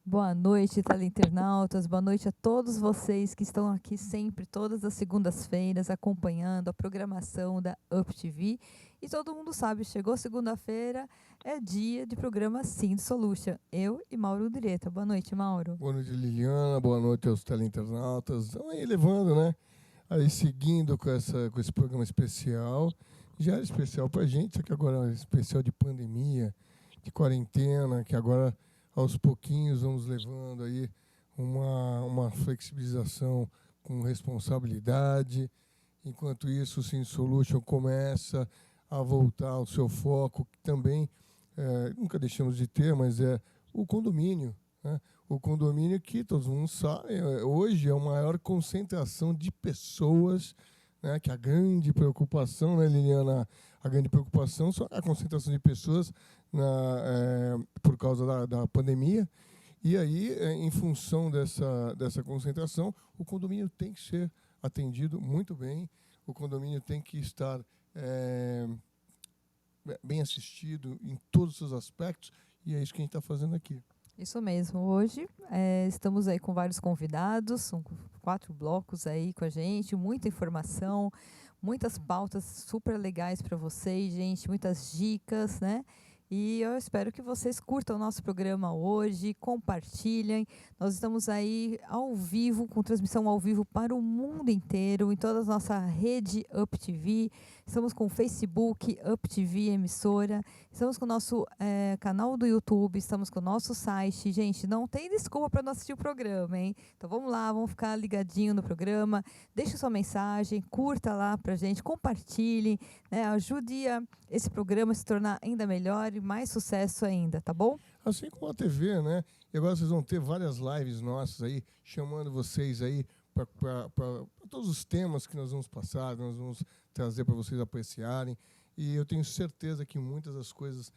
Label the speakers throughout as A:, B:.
A: Boa noite, teleinternautas. Boa noite a todos vocês que estão aqui sempre, todas as segundas-feiras, acompanhando a programação da UpTV. E todo mundo sabe, chegou segunda-feira, é dia de programa Sim Solution. Eu e Mauro Direta. Boa noite, Mauro.
B: Boa noite, Liliana. Boa noite aos teleinternautas. Estão aí levando, né? Aí seguindo com esse programa especial. Já era especial pra gente, só que agora é especial de pandemia, de quarentena, que agora aos pouquinhos vamos levando aí uma flexibilização com responsabilidade. Enquanto isso, o Sim Solution começa a voltar ao seu foco, que também nunca deixamos de ter, mas é o condomínio, né? O condomínio que todos mundo sabe, hoje é a maior concentração de pessoas, né? Que a grande preocupação, né, Liliana? A grande preocupação só é a concentração de pessoas por causa da pandemia. E aí, em função dessa concentração, o condomínio tem que ser atendido muito bem, o condomínio tem que estar bem assistido em todos os seus aspectos, e é isso que a gente está fazendo aqui.
A: Isso mesmo. Hoje estamos aí com vários convidados, são 4 blocos aí com a gente, muita informação, muitas pautas super legais para vocês, gente, muitas dicas, né? E eu espero que vocês curtam o nosso programa hoje, compartilhem. Nós estamos aí ao vivo, com transmissão ao vivo para o mundo inteiro, em toda a nossa rede UpTV. Estamos com o Facebook, UpTV Emissora. Estamos com o nosso canal do YouTube, estamos com o nosso site. Gente, não tem desculpa para não assistir o programa, hein? Então vamos lá, vamos ficar ligadinho no programa. Deixe sua mensagem, curta lá pra gente, compartilhe, né? Ajude esse programa a se tornar ainda melhor e mais sucesso ainda, tá bom?
B: Assim como a TV, né? E agora vocês vão ter várias lives nossas aí, chamando vocês aí para todos os temas que nós vamos passar, nós vamos trazer para vocês apreciarem. E eu tenho certeza que muitas das coisas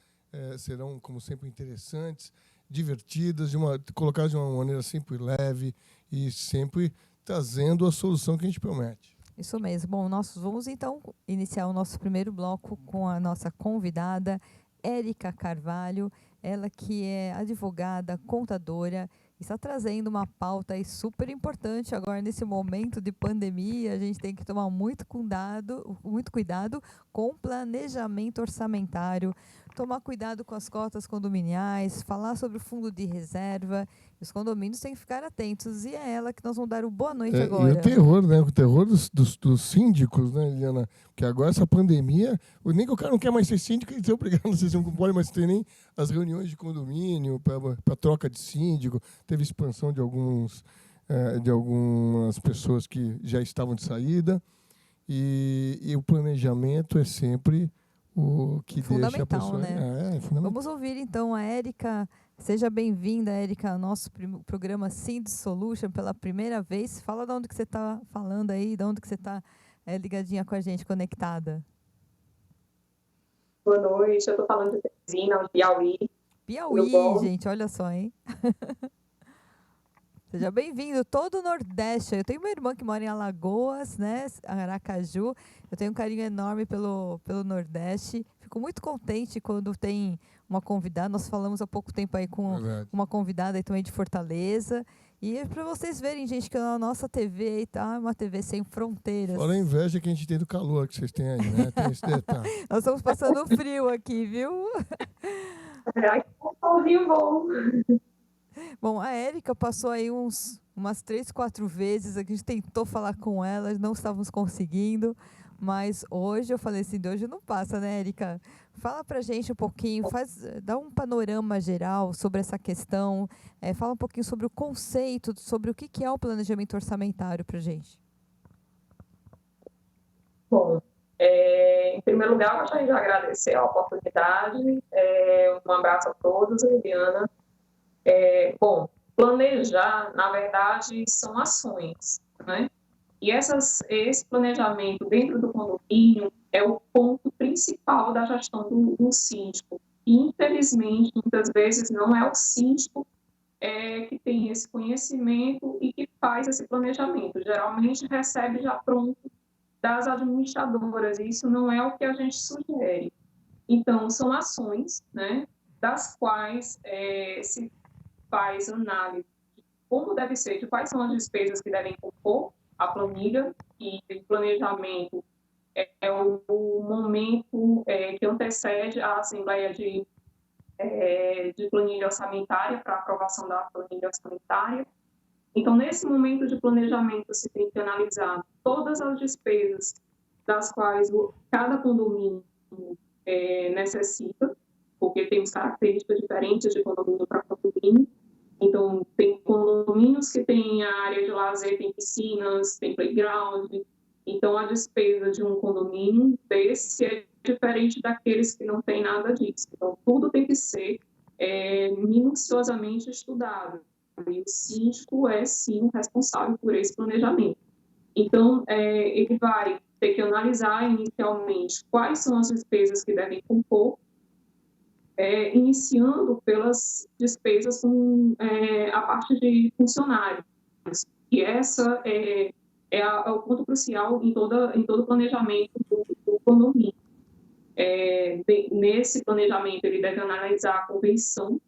B: serão, como sempre, interessantes, divertidas, colocadas de uma maneira sempre leve e sempre trazendo a solução que a gente promete.
A: Isso mesmo. Bom, nós vamos então iniciar o nosso primeiro bloco com a nossa convidada, Érica Carvalho, ela que é advogada, contadora, está trazendo uma pauta aí super importante agora nesse momento de pandemia. A gente tem que tomar muito cuidado com o planejamento orçamentário, tomar cuidado com as cotas condominiais, falar sobre o fundo de reserva. Os condomínios têm que ficar atentos. E é ela que nós vamos dar o boa noite agora.
B: E o terror, né? O terror dos síndicos, né, Liliana? Porque agora essa pandemia, nem que o cara não quer mais ser síndico, ele é obrigado a ser síndico, não pode mais ter nem as reuniões de condomínio para troca de síndico. Teve expansão de algumas pessoas que já estavam de saída. E o planejamento é sempre o que deixa a pessoa...
A: Né?
B: É fundamental.
A: Vamos ouvir então a Érica. Seja bem-vinda, Érica, ao nosso programa Sim Solution pela primeira vez. Fala de onde que você está falando aí, de onde que você está ligadinha com a gente, conectada.
C: Boa noite, eu estou falando de Teresina, Piauí.
A: Piauí, gente, olha só, hein? Seja bem-vindo, todo o Nordeste. Eu tenho uma irmã que mora em Alagoas, né, Aracaju. Eu tenho um carinho enorme pelo Nordeste. Fico muito contente quando tem uma convidada. Nós falamos há pouco tempo aí com uma convidada aí também de Fortaleza. E é para vocês verem, gente, que a nossa TV aí tá uma TV sem fronteiras.
B: Fora a inveja que a gente tem do calor que vocês têm aí, né? Tem esse detalhe.
A: Nós estamos passando frio aqui, viu?
C: Ai, que bom.
A: Bom, a Érica passou aí umas 3, 4 vezes, a gente tentou falar com ela, não estávamos conseguindo, mas hoje eu falei assim, de hoje não passa, né, Érica? Fala pra gente um pouquinho, dá um panorama geral sobre essa questão, fala um pouquinho sobre o conceito, sobre o que é o planejamento orçamentário pra gente.
C: Bom, em primeiro lugar, eu gostaria de agradecer a oportunidade, um abraço a todos, Liliana. Bom, planejar, na verdade, são ações, né? E esse planejamento dentro do condomínio é o ponto principal da gestão do síndico. E, infelizmente, muitas vezes não é o síndico que tem esse conhecimento e que faz esse planejamento. Geralmente recebe já pronto das administradoras, e isso não é o que a gente sugere. Então, são ações, né, das quais se faz análise de como deve ser, de quais são as despesas que devem compor a planilha, e o planejamento é o momento que antecede a Assembleia de planilha orçamentária, para aprovação da planilha orçamentária. Então, nesse momento de planejamento, você tem que analisar todas as despesas das quais cada condomínio necessita, porque tem características diferentes de condomínio para condomínio. Então, tem condomínios que têm a área de lazer, tem piscinas, tem playground. Então, a despesa de um condomínio desse é diferente daqueles que não tem nada disso. Então, tudo tem que ser minuciosamente estudado. E o síndico é, sim, o responsável por esse planejamento. Então, ele vai ter que analisar inicialmente quais são as despesas que devem compor, iniciando pelas despesas com a parte de funcionários. E essa é o ponto crucial em todo o planejamento do condomínio. Nesse planejamento, ele deve analisar a convenção,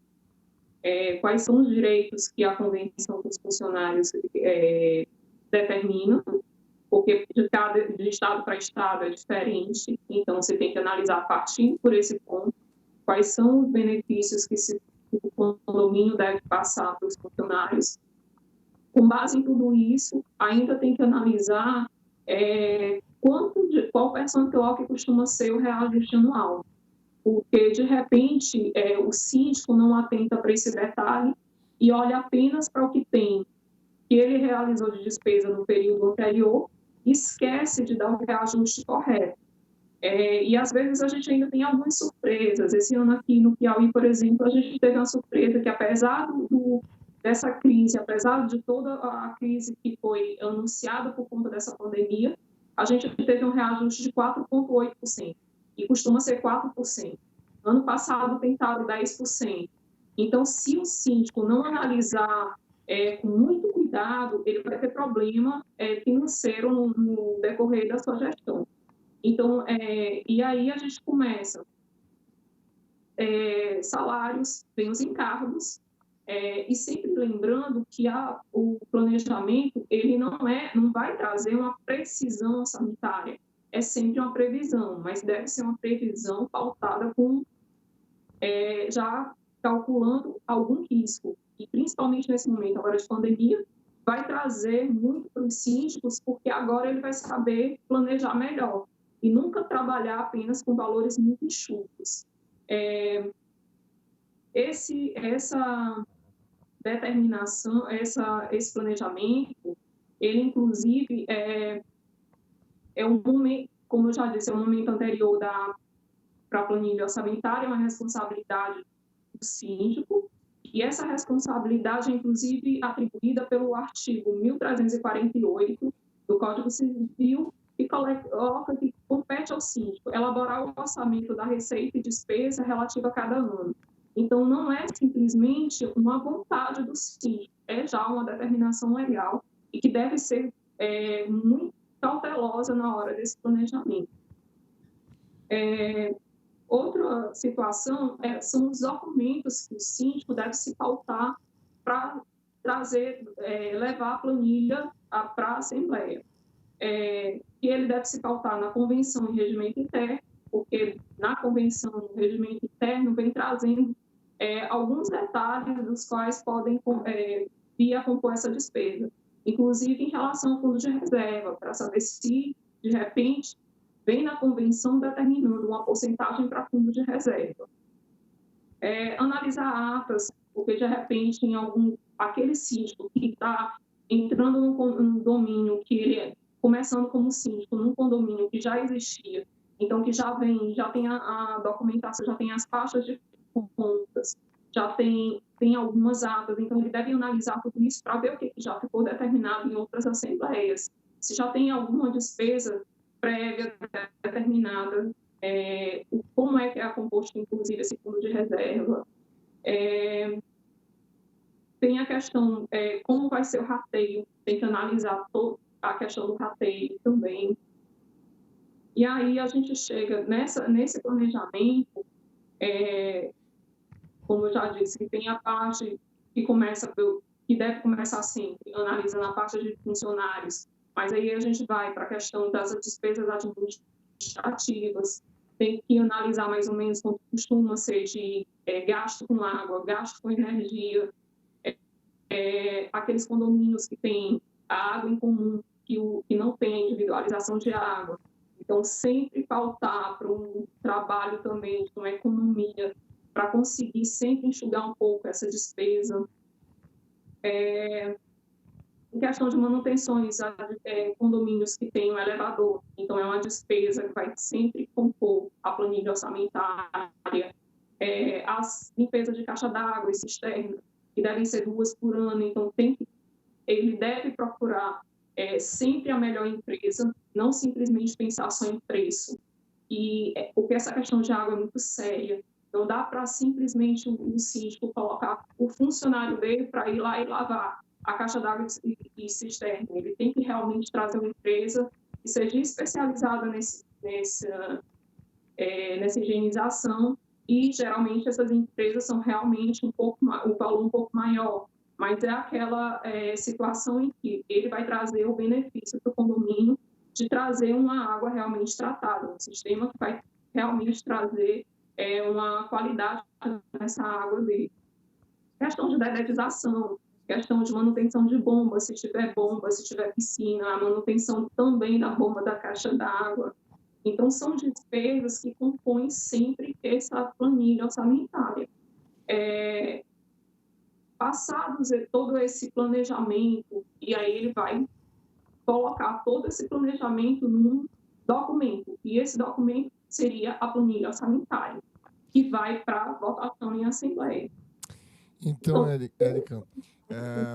C: quais são os direitos que a convenção dos funcionários determina, porque de estado para estado é diferente, então você tem que analisar partindo por esse ponto, quais são os benefícios que o condomínio deve passar para os funcionários. Com base em tudo isso, ainda tem que analisar qual percentual que costuma ser o reajuste anual, porque, de repente, o síndico não atenta para esse detalhe e olha apenas para o que tem, que ele realizou de despesa no período anterior, e esquece de dar o reajuste correto. E, às vezes, a gente ainda tem algumas surpresas. Esse ano aqui no Piauí, por exemplo, a gente teve uma surpresa que, apesar dessa crise, apesar de toda a crise que foi anunciada por conta dessa pandemia, a gente teve um reajuste de 4,8%, e costuma ser 4%. Ano passado tentaram 10%. Então, se o síndico não analisar com muito cuidado, ele vai ter problema financeiro no decorrer da sua gestão. Então, e aí a gente começa salários, tem os encargos, e sempre lembrando que o planejamento ele não vai trazer uma precisão orçamentária, é sempre uma previsão, mas deve ser uma previsão pautada com já calculando algum risco, e principalmente nesse momento agora de pandemia, vai trazer muito para os síndicos, porque agora ele vai saber planejar melhor e nunca trabalhar apenas com valores muito enxutos. Essa determinação, esse planejamento, ele inclusive é um momento, como eu já disse, é um momento anterior para a planilha orçamentária, é uma responsabilidade do síndico, e essa responsabilidade é, inclusive, atribuída pelo artigo 1348 do Código Civil, que coloca que compete ao síndico elaborar o orçamento da receita e despesa relativa a cada ano. Então, não é simplesmente uma vontade do síndico, é já uma determinação legal e que deve ser muito cautelosa na hora desse planejamento. Outra situação são os documentos que o síndico deve se pautar para levar a planilha para a Assembleia. E ele deve se pautar na convenção e regimento interno, porque na convenção e regimento interno vem trazendo alguns detalhes dos quais podem vir a compor essa despesa, inclusive em relação ao fundo de reserva, para saber se, de repente, vem na convenção determinando uma porcentagem para fundo de reserva. Analisar atas, porque, de repente, aquele síndico que está entrando num domínio que ele começando como síndico, num condomínio que já existia, então que já tem a documentação, já tem as pastas de contas, já tem algumas atas, então ele deve analisar tudo isso para ver o que já ficou determinado em outras assembleias. Se já tem alguma despesa prévia determinada, como é que é composto, inclusive, esse fundo de reserva. Tem a questão, como vai ser o rateio, tem que analisar toda a questão do rateio também. E aí a gente chega nesse planejamento, como eu já disse, que tem a parte que deve começar sempre, analisando a parte de funcionários, mas aí a gente vai para a questão das despesas administrativas, tem que analisar mais ou menos quanto costuma ser de gasto com água, gasto com energia, aqueles condomínios que têm a água em comum, que não tem individualização de água. Então, sempre pautar para um trabalho também de uma economia, para conseguir sempre enxugar um pouco essa despesa. Em questão de manutenções, condomínios que têm um elevador, então é uma despesa que vai sempre compor a planilha orçamentária. As limpezas de caixa d'água e cisterna, que devem ser 2 por ano, então ele deve procurar sempre a melhor empresa, não simplesmente pensar só em preço. Porque essa questão de água é muito séria, não dá para simplesmente o síndico colocar o funcionário dele para ir lá e lavar a caixa d'água e cisterna. Ele tem que realmente trazer uma empresa que seja especializada nessa higienização, e geralmente essas empresas são realmente um valor um pouco maior, mas é aquela situação em que ele vai trazer o benefício para o condomínio de trazer uma água realmente tratada, um sistema que vai realmente trazer uma qualidade nessa água dele. Questão de dedetização, questão de manutenção de bomba, se tiver piscina, a manutenção também da bomba da caixa d'água. Então, são despesas que compõem sempre essa planilha orçamentária. Passados todo esse planejamento, e aí ele vai colocar todo esse planejamento num documento, e esse documento seria a planilha orçamentária, que vai para votação em assembleia.
B: Então, Érica,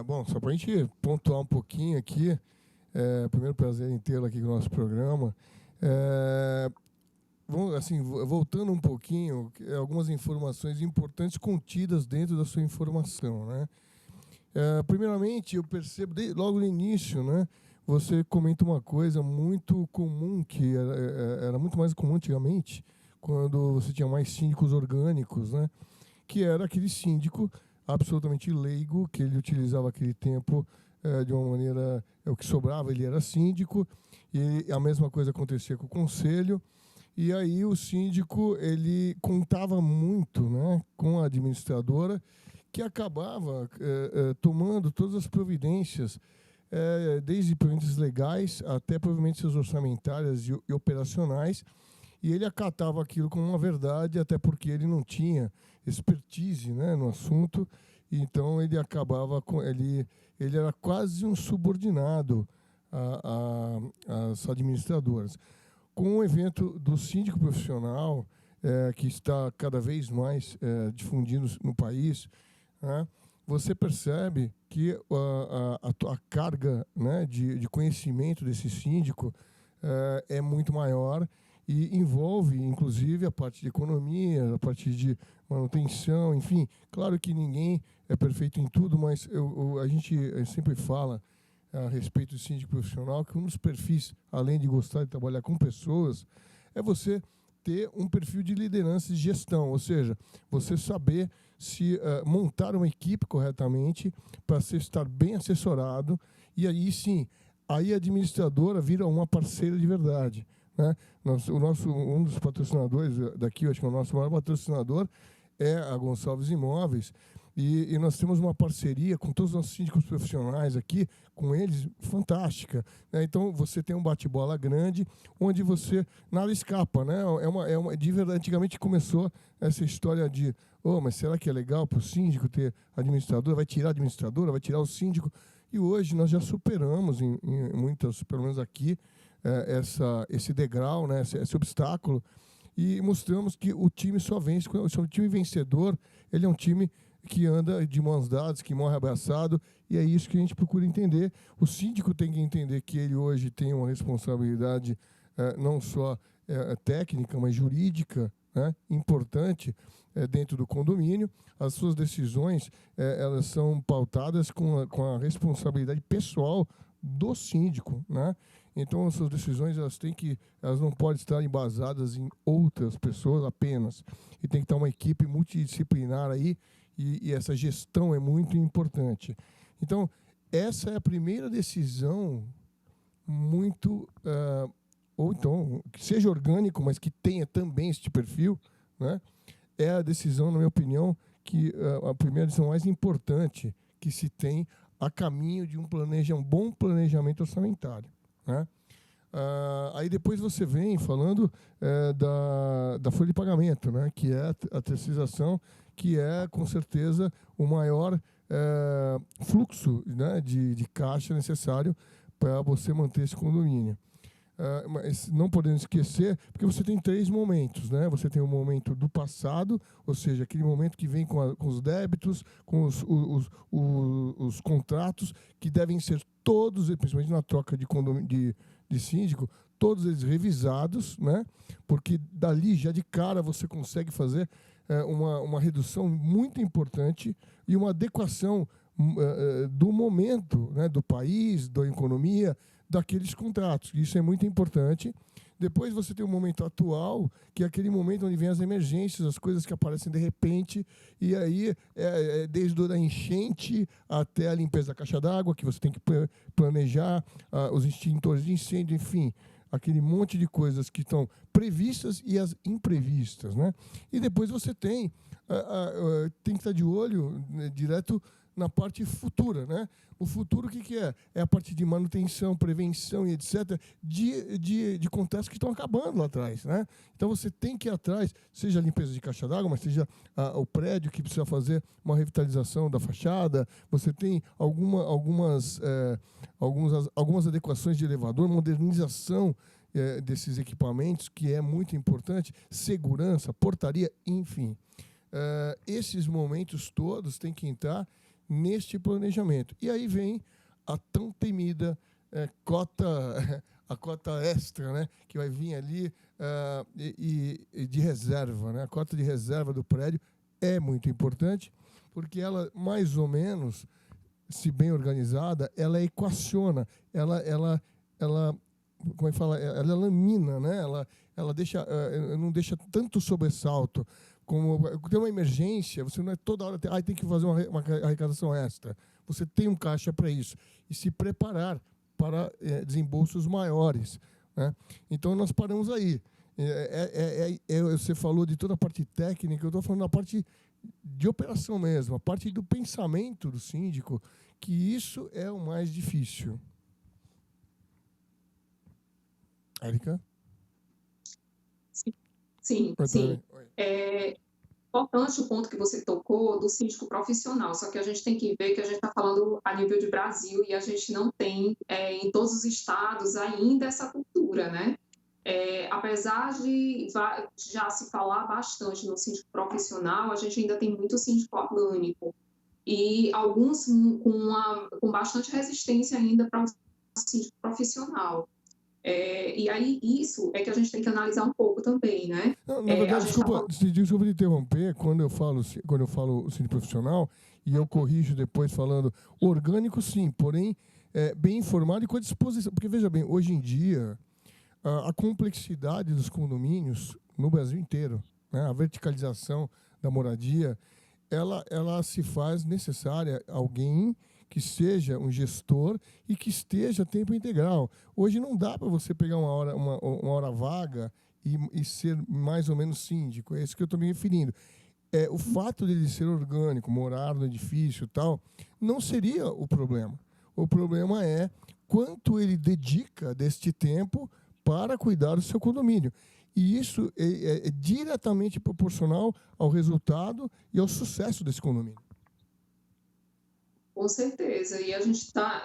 B: bom, só para a gente pontuar um pouquinho aqui, primeiro prazer em tê-la aqui no nosso programa. Assim, voltando um pouquinho, algumas informações importantes contidas dentro da sua informação, né? Primeiramente, eu percebo, logo no início, né, você comenta uma coisa muito comum, que era muito mais comum antigamente, quando você tinha mais síndicos orgânicos, né, que era aquele síndico absolutamente leigo, que ele utilizava aquele tempo de uma maneira, o que sobrava, ele era síndico, e a mesma coisa acontecia com o conselho, e aí o síndico ele contava muito, né, com a administradora, que acabava tomando todas as providências, desde providências legais até provavelmente orçamentárias e operacionais, e ele acatava aquilo como uma verdade, até porque ele não tinha expertise, né, no assunto, então ele acabava ele era quase um subordinado às administradoras. Com o evento do síndico profissional, que está cada vez mais difundido no país, né, você percebe que a carga, né, de conhecimento desse síndico é muito maior e envolve, inclusive, a parte de economia, a parte de manutenção, enfim. Claro que ninguém é perfeito em tudo, mas a gente sempre fala a respeito do síndico profissional que um dos perfis, além de gostar de trabalhar com pessoas, é você ter um perfil de liderança e gestão, ou seja, você saber se montar uma equipe corretamente para você estar bem assessorado, e aí sim, aí a administradora vira uma parceira de verdade, né? Um dos patrocinadores daqui, eu acho que é o nosso maior patrocinador, é a Gonçalves Imóveis, e nós temos uma parceria com todos os nossos síndicos profissionais aqui, com eles, fantástica, né? Então, você tem um bate-bola grande, onde você nada escapa, né? De verdade, antigamente começou essa história de, mas será que é legal para o síndico ter administradora? Vai tirar a administradora? Vai tirar o síndico? E hoje nós já superamos, em muitas, pelo menos aqui, esse degrau, né? Esse obstáculo, e mostramos que o time só vence. O time vencedor, ele é um time que anda de mãos dadas, que morre abraçado, e é isso que a gente procura entender. O síndico tem que entender que ele hoje tem uma responsabilidade não só técnica, mas jurídica, né, importante dentro do condomínio. As suas decisões elas são pautadas com a responsabilidade pessoal do síndico, né? Então, as suas decisões elas não podem estar embasadas em outras pessoas apenas, e tem que estar uma equipe multidisciplinar aí. e essa gestão é muito importante. Então, essa é a primeira decisão muito... ou então, que seja orgânico, mas que tenha também este perfil, né? É a decisão, na minha opinião, que a primeira decisão mais importante que se tem a caminho de um bom planejamento orçamentário, né? Aí depois você vem falando da folha de pagamento, né? Que é a terceirização, que é, com certeza, o maior fluxo, né, de caixa necessário para você manter esse condomínio. Mas não podemos esquecer, porque você tem 3 momentos, né? Você tem o momento do passado, ou seja, aquele momento que vem com os débitos, com os contratos, que devem ser todos, principalmente na troca de síndico, todos eles revisados, né? Porque dali, já de cara, você consegue fazer uma redução muito importante e uma adequação do momento, né? Do país, da economia, daqueles contratos. Isso é muito importante. Depois você tem o momento atual, que é aquele momento onde vem as emergências, as coisas que aparecem de repente, e aí desde a enchente até a limpeza da caixa d'água, que você tem que planejar, os extintores de incêndio, enfim, aquele monte de coisas que estão previstas e as imprevistas, né? E depois você tem que estar de olho, né, direto na parte futura, né? O futuro, o que é? É a parte de manutenção, prevenção e etc. de contratos que estão acabando lá atrás, né? Então você tem que ir atrás, seja a limpeza de caixa d'água, mas seja o prédio que precisa fazer uma revitalização da fachada. Você tem algumas adequações de elevador, modernização desses equipamentos, que é muito importante, segurança, portaria, enfim. Esses momentos todos têm que entrar neste planejamento. E aí vem a tão temida a cota extra, né, que vai vir ali de reserva, né? A cota de reserva do prédio é muito importante, porque ela, mais ou menos, se bem organizada, ela equaciona, ela como é que fala? Ela lamina, né? Ela não deixa tanto sobressalto. Como tem uma emergência, você não é toda hora tem que fazer uma arrecadação extra. Você tem um caixa para isso e se preparar para desembolsos maiores, né? Então nós paramos aí. Você falou de toda a parte técnica, eu estou falando da parte de operação mesmo, a parte do pensamento do síndico, que isso é o mais difícil. Érica?
C: Sim. É importante o ponto que você tocou do síndico profissional, só que a gente tem que ver que a gente está falando a nível de Brasil e a gente não tem em todos os estados ainda essa cultura, né? Apesar de já se falar bastante no síndico profissional, a gente ainda tem muito síndico orgânico e alguns com bastante resistência ainda para o síndico profissional. E aí, isso é que a gente tem que analisar um pouco também, né?
B: Não, na verdade, desculpa te interromper, quando eu falo síndico profissional, e eu corrijo depois falando orgânico, sim, porém, bem informado e com a disposição. Porque, veja bem, hoje em dia, a complexidade dos condomínios no Brasil inteiro, né, a verticalização da moradia, ela se faz necessária alguém que seja um gestor e que esteja a tempo integral. Hoje não dá para você pegar uma hora vaga e ser mais ou menos síndico. É isso que eu estou me referindo. O fato de ele ser orgânico, morar no edifício e tal, não seria o problema. O problema é quanto ele dedica deste tempo para cuidar do seu condomínio. E isso é diretamente proporcional ao resultado e ao sucesso desse condomínio.
C: Com certeza, e a gente está,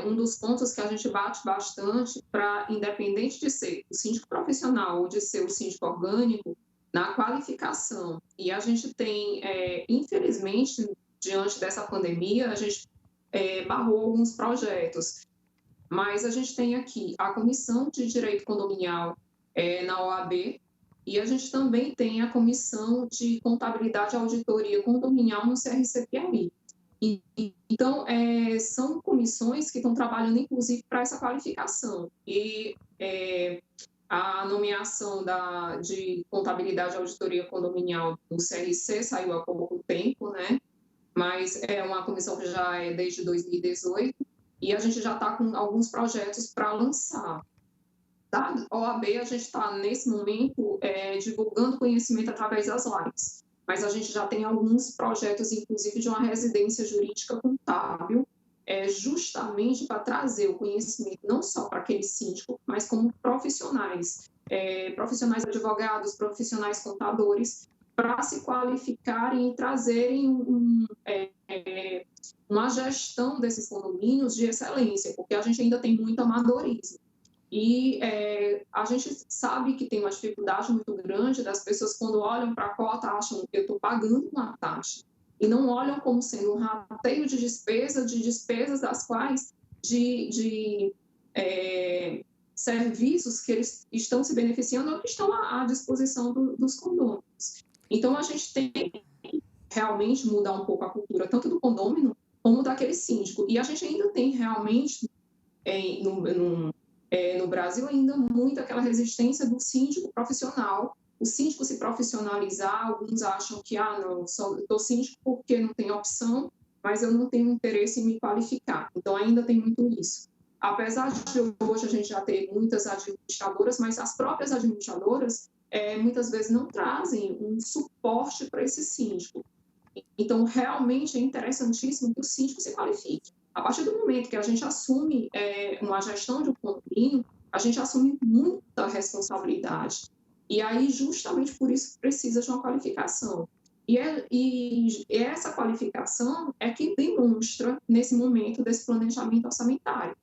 C: um dos pontos que a gente bate bastante para, independente de ser o síndico profissional ou de ser o síndico orgânico, na qualificação. E a gente tem, infelizmente, diante dessa pandemia, a gente barrou alguns projetos, mas a gente tem aqui a Comissão de Direito Condominial na OAB, e a gente também tem a Comissão de Contabilidade e Auditoria Condominial no CRC-Piauí. Então, são comissões que estão trabalhando, inclusive, para essa qualificação. E a nomeação de contabilidade e auditoria condominial do CRC saiu há pouco tempo, né? Mas é uma comissão que já é desde 2018 e a gente já está com alguns projetos para lançar. Da OAB, a gente está, nesse momento, divulgando conhecimento através das lives, mas a gente já tem alguns projetos, inclusive de uma residência jurídica contábil, justamente para trazer o conhecimento não só para aquele síndico, mas como profissionais, profissionais advogados, profissionais contadores, para se qualificarem e trazerem uma gestão desses condomínios de excelência, porque a gente ainda tem muito amadorismo. E a gente sabe que tem uma dificuldade muito grande das pessoas, quando olham para a cota, acham que eu estou pagando uma taxa, e não olham como sendo um rateio de despesas das quais, de serviços que eles estão se beneficiando ou que estão à disposição dos condôminos. Então, a gente tem que realmente mudar um pouco a cultura, tanto do condômino como daquele síndico. E a gente ainda tem realmente, no Brasil, ainda muito aquela resistência do síndico profissional, o síndico se profissionalizar. Alguns acham que, não, estou síndico porque não tenho opção, mas eu não tenho interesse em me qualificar. Então, ainda tem muito isso. Apesar de hoje a gente já ter muitas administradoras, mas as próprias administradoras muitas vezes não trazem um suporte para esse síndico. Então, realmente é interessantíssimo que o síndico se qualifique. A partir do momento que a gente assume uma gestão de um condomínio, a gente assume muita responsabilidade. E aí, justamente por isso, precisa de uma qualificação. E essa qualificação é que demonstra, nesse momento desse planejamento orçamentário.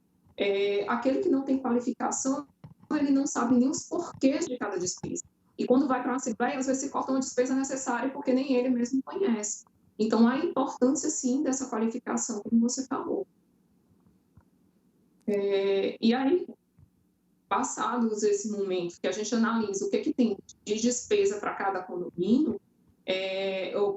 C: Aquele que não tem qualificação, ele não sabe nem os porquês de cada despesa. E quando vai para uma assembleia, às vezes se corta uma despesa necessária porque nem ele mesmo conhece. Então, há a importância, sim, dessa qualificação, como você falou. E aí, passados esse momento que a gente analisa o que tem de despesa para cada condomínio, ou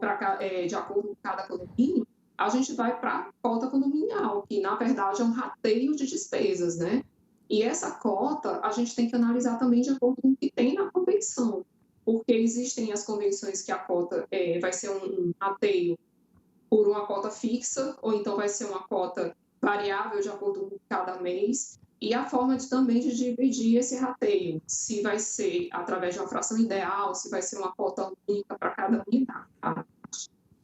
C: de acordo com cada condomínio, a gente vai para a cota condominial, que, na verdade, é um rateio de despesas, né? E essa cota, a gente tem que analisar também de acordo com o que tem na convenção, porque existem as convenções que a cota vai ser um rateio por uma cota fixa, ou então vai ser uma cota variável de acordo com cada mês, e a forma também de dividir esse rateio, se vai ser através de uma fração ideal, se vai ser uma cota única para cada unidade.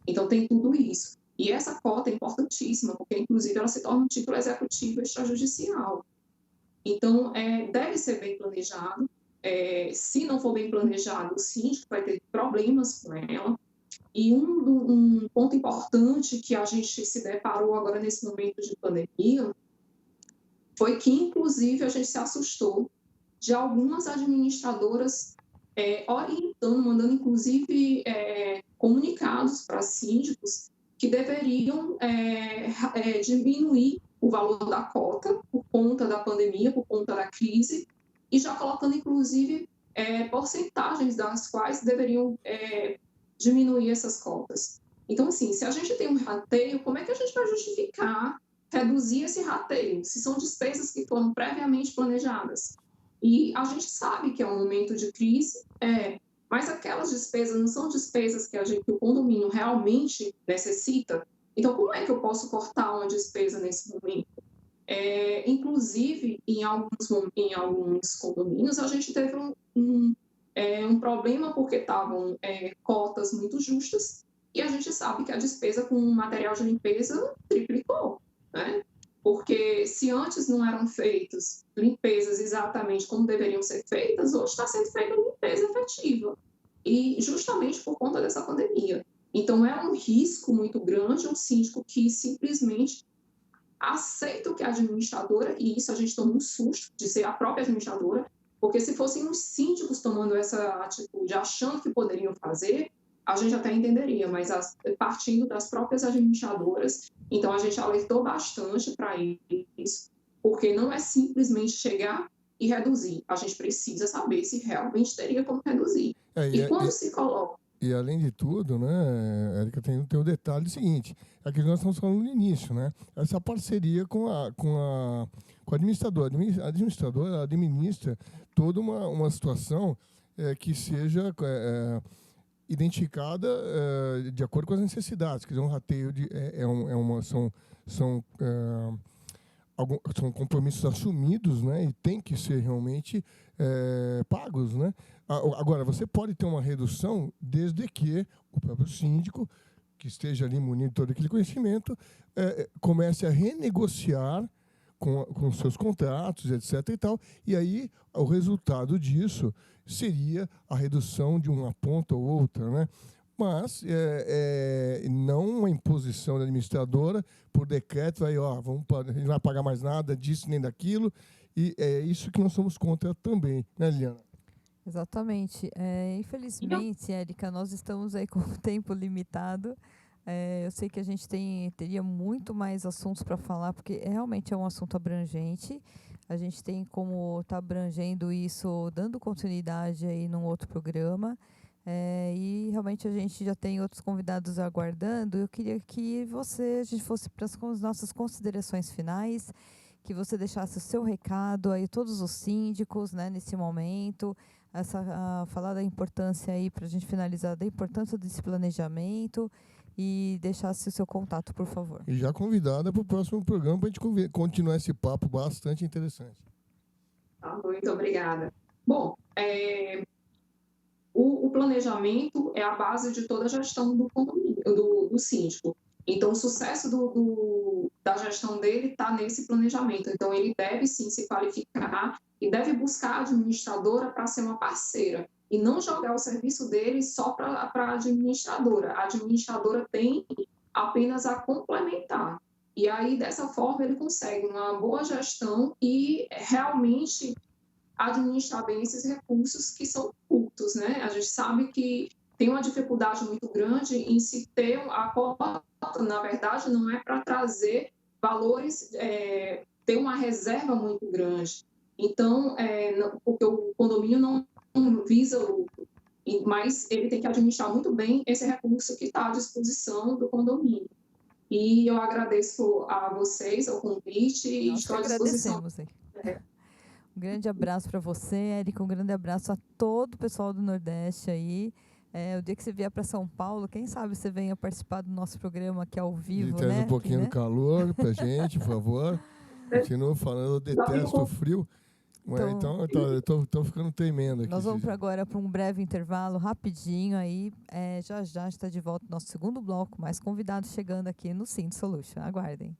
C: Então, tem tudo isso. E essa cota é importantíssima, porque, inclusive, ela se torna um título executivo extrajudicial. Então, deve ser bem planejado. Se não for bem planejado, o síndico vai ter problemas com ela. E um ponto importante que a gente se deparou agora nesse momento de pandemia foi que, inclusive, a gente se assustou de algumas administradoras orientando, mandando, inclusive, comunicados para síndicos que deveriam diminuir o valor da cota por conta da pandemia, por conta da crise, e já colocando, inclusive, porcentagens das quais deveriam diminuir essas cotas. Então, assim, se a gente tem um rateio, como é que a gente vai justificar reduzir esse rateio, se são despesas que foram previamente planejadas? E a gente sabe que é um momento de crise, mas aquelas despesas não são despesas que o condomínio realmente necessita. Então, como é que eu posso cortar uma despesa nesse momento? Inclusive, em alguns condomínios, a gente teve um problema porque estavam cotas muito justas, e a gente sabe que a despesa com material de limpeza triplicou, né? Porque se antes não eram feitas limpezas exatamente como deveriam ser feitas, hoje está sendo feita limpeza efetiva, e justamente por conta dessa pandemia. Então, é um risco muito grande um síndico que simplesmente aceita o que a administradora, e isso a gente toma um susto de ser a própria administradora, porque se fossem os síndicos tomando essa atitude, achando que poderiam fazer, a gente até entenderia, mas partindo das próprias administradoras, então a gente alertou bastante para isso, porque não é simplesmente chegar e reduzir, a gente precisa saber se realmente teria como reduzir. Quando se coloca...
B: E além de tudo, né, Érica, tem o detalhe seguinte, aquilo que nós estamos falando no início, né? Essa parceria com a administradora. A administradora administra toda uma situação que seja identificada de acordo com as necessidades. Quer dizer, um rateio são compromissos assumidos, né, e tem que ser realmente pagos, né? Agora, você pode ter uma redução desde que o próprio síndico, que esteja ali munido de todo aquele conhecimento, comece a renegociar com seus contratos, etc. e tal, e aí o resultado disso seria a redução de uma ponta ou outra, né? Mas não uma imposição da administradora por decreto, aí, ó, a gente não vai pagar mais nada disso nem daquilo, e é isso que nós somos contra também, né, Liliana?
A: Exatamente. Infelizmente, Érica, nós estamos aí com o tempo limitado. Eu sei que a gente teria muito mais assuntos para falar, porque realmente é um assunto abrangente. A gente tem como estar abrangendo isso, dando continuidade aí num outro programa. E realmente a gente já tem outros convidados aguardando. Eu queria que a gente fosse para as nossas considerações finais, que você deixasse o seu recado aí, todos os síndicos, né, nesse momento, falar da importância aí, para a gente finalizar, da importância desse planejamento, e deixasse o seu contato, por favor.
B: E já convidada para o próximo programa para a gente continuar esse papo bastante interessante.
C: Muito obrigada. Bom, o planejamento é a base de toda a gestão do condomínio, do síndico. Então, o sucesso da gestão dele está nesse planejamento. Então, ele deve sim se qualificar e deve buscar a administradora para ser uma parceira e não jogar o serviço dele só para a administradora. A administradora tem apenas a complementar. E aí, dessa forma, ele consegue uma boa gestão e realmente administrar bem esses recursos que são curtos, né? A gente sabe que tem uma dificuldade muito grande em se ter a cota, na verdade, não é para trazer valores, ter uma reserva muito grande. Então, porque o condomínio não visa lucro, mas ele tem que administrar muito bem esse recurso que está à disposição do condomínio. E eu agradeço a vocês o convite e estou à disposição.
A: Um grande abraço para você, Érica, um grande abraço a todo o pessoal do Nordeste aí. O dia que você vier para São Paulo, quem sabe você venha participar do nosso programa aqui ao vivo,
B: e traz um pouquinho do calor para a gente, por favor. Continuo falando, eu detesto o frio. Então eu tô ficando tremendo aqui.
A: Nós vamos agora para um breve intervalo, rapidinho aí. Já está de volta o nosso segundo bloco, mais convidados chegando aqui no Sind Solution. Aguardem.